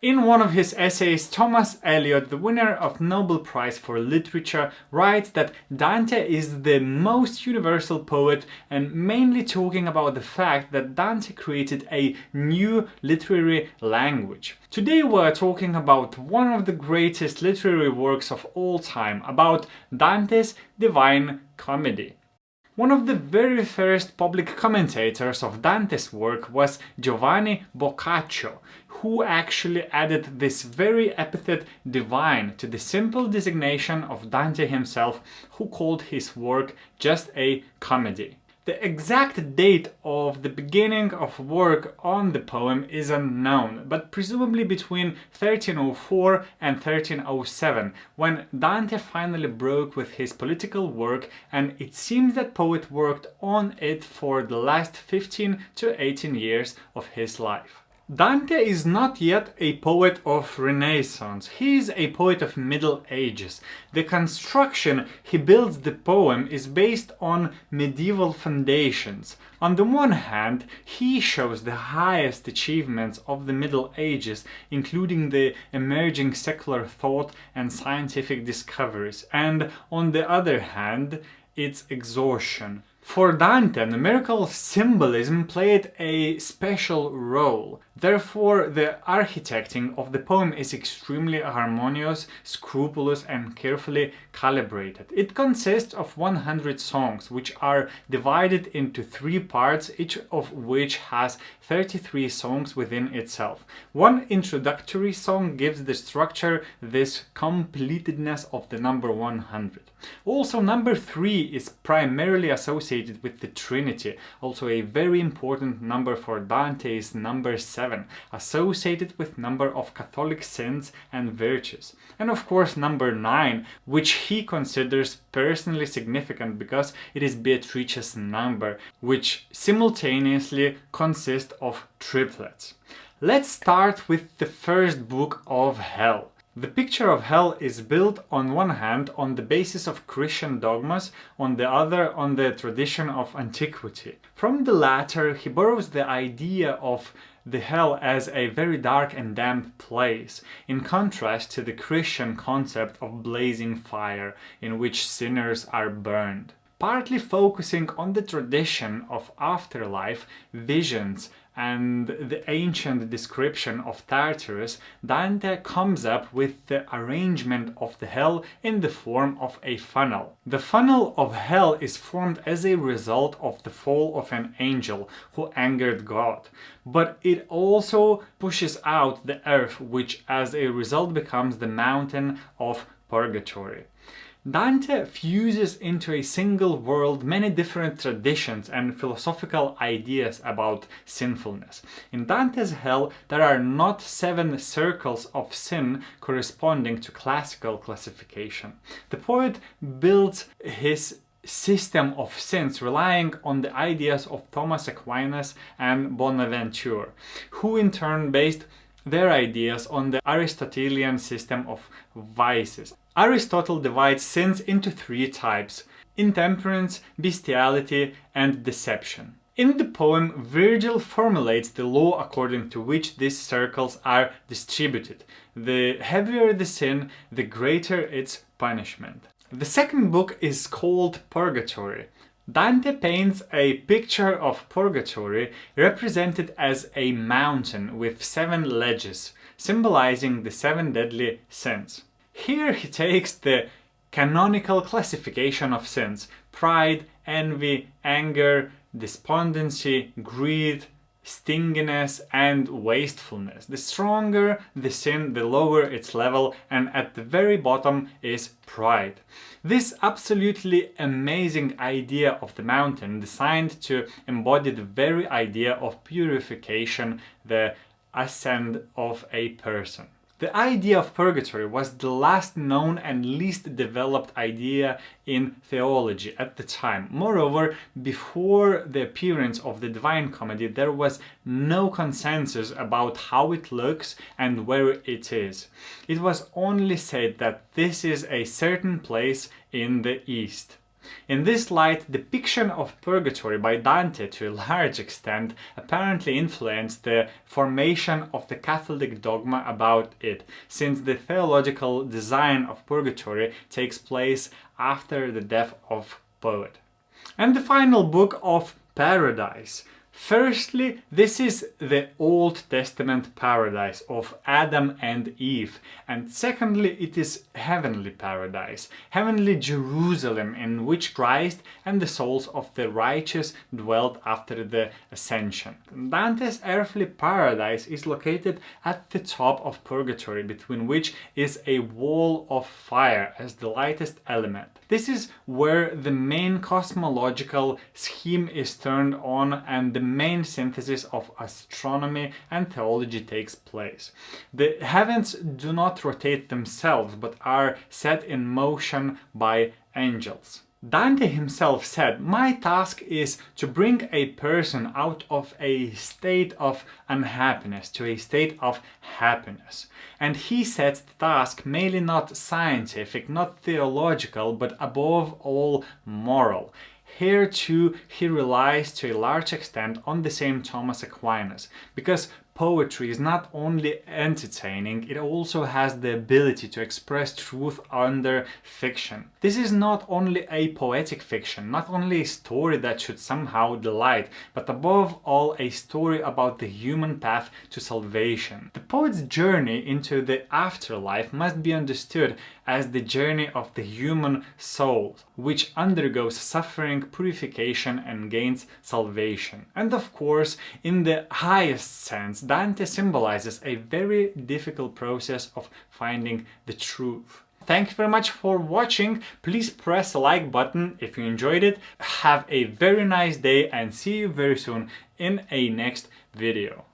In one of his essays, Thomas Eliot, the winner of Nobel Prize for Literature, writes that Dante is the most universal poet, and mainly talking about the fact that Dante created a new literary language. Today we're talking about one of the greatest literary works of all time, about Dante's Divine Comedy. One of the very first public commentators of Dante's work was Giovanni Boccaccio, who actually added this very epithet divine to the simple designation of Dante himself, who called his work just a comedy. The exact date of the beginning of work on the poem is unknown, but presumably between 1304 and 1307, when Dante finally broke with his political work, and it seems that poet worked on it for the last 15 to 18 years of his life. Dante is not yet a poet of Renaissance, he is a poet of Middle Ages. The construction he builds the poem is based on medieval foundations. On the one hand, he shows the highest achievements of the Middle Ages, including the emerging secular thought and scientific discoveries, and on the other hand, its exhaustion. For Dante, numerical symbolism played a special role. Therefore, the architecting of the poem is extremely harmonious, scrupulous, and carefully calibrated. It consists of 100 songs, which are divided into 3 parts, each of which has 33 songs within itself. One introductory song gives the structure this completedness of the number 100. Also, number 3 is primarily associated with the Trinity. Also, a very important number for Dante is number 7, associated with number of Catholic sins and virtues. And of course number 9, which he considers personally significant because it is Beatrice's number, which simultaneously consists of triplets. Let's start with the first book of Hell. The picture of hell is built on one hand on the basis of Christian dogmas, on the other on the tradition of antiquity. From the latter, he borrows the idea of the hell as a very dark and damp place, in contrast to the Christian concept of blazing fire, in which sinners are burned. Partly focusing on the tradition of afterlife, visions, and the ancient description of Tartarus, Dante comes up with the arrangement of the hell in the form of a funnel. The funnel of hell is formed as a result of the fall of an angel who angered God, but it also pushes out the earth, which as a result becomes the mountain of Purgatory. Dante fuses into a single world many different traditions and philosophical ideas about sinfulness. In Dante's Hell, there are not 7 circles of sin corresponding to classical classification. The poet builds his system of sins relying on the ideas of Thomas Aquinas and Bonaventure, who in turn based their ideas on the Aristotelian system of vices. Aristotle divides sins into 3 types: intemperance, bestiality, and deception. In the poem, Virgil formulates the law according to which these circles are distributed. The heavier the sin, the greater its punishment. The second book is called Purgatory. Dante paints a picture of Purgatory represented as a mountain with 7 ledges, symbolizing the 7 deadly sins. Here he takes the canonical classification of sins: pride, envy, anger, despondency, greed, stinginess, and wastefulness. The stronger the sin, the lower its level, and at the very bottom is pride. This absolutely amazing idea of the mountain, designed to embody the very idea of purification, the ascent of a person. The idea of purgatory was the last known and least developed idea in theology at the time. Moreover, before the appearance of the Divine Comedy, there was no consensus about how it looks and where it is. It was only said that this is a certain place in the East. In this light, the depiction of purgatory by Dante to a large extent apparently influenced the formation of the Catholic dogma about it, since the theological design of purgatory takes place after the death of poet. And the final book of Paradise. Firstly, this is the Old Testament paradise of Adam and Eve, and secondly, it is heavenly paradise, heavenly Jerusalem, in which Christ and the souls of the righteous dwelt after the ascension. Dante's earthly paradise is located at the top of purgatory, between which is a wall of fire as the lightest element. This is where the main cosmological scheme is turned on and the main synthesis of astronomy and theology takes place. The heavens do not rotate themselves but are set in motion by angels. Dante himself said, "My task is to bring a person out of a state of unhappiness to a state of happiness." And he sets the task mainly not scientific, not theological, but above all moral. Here too he relies to a large extent on the same Thomas Aquinas, because poetry is not only entertaining, it also has the ability to express truth under fiction. This is not only a poetic fiction, not only a story that should somehow delight, but above all a story about the human path to salvation. The poet's journey into the afterlife must be understood as the journey of the human soul, which undergoes suffering, purification, and gains salvation. And of course, in the highest sense, Dante symbolizes a very difficult process of finding the truth. Thank you very much for watching. Please press the like button if you enjoyed it. Have a very nice day and see you very soon in a next video.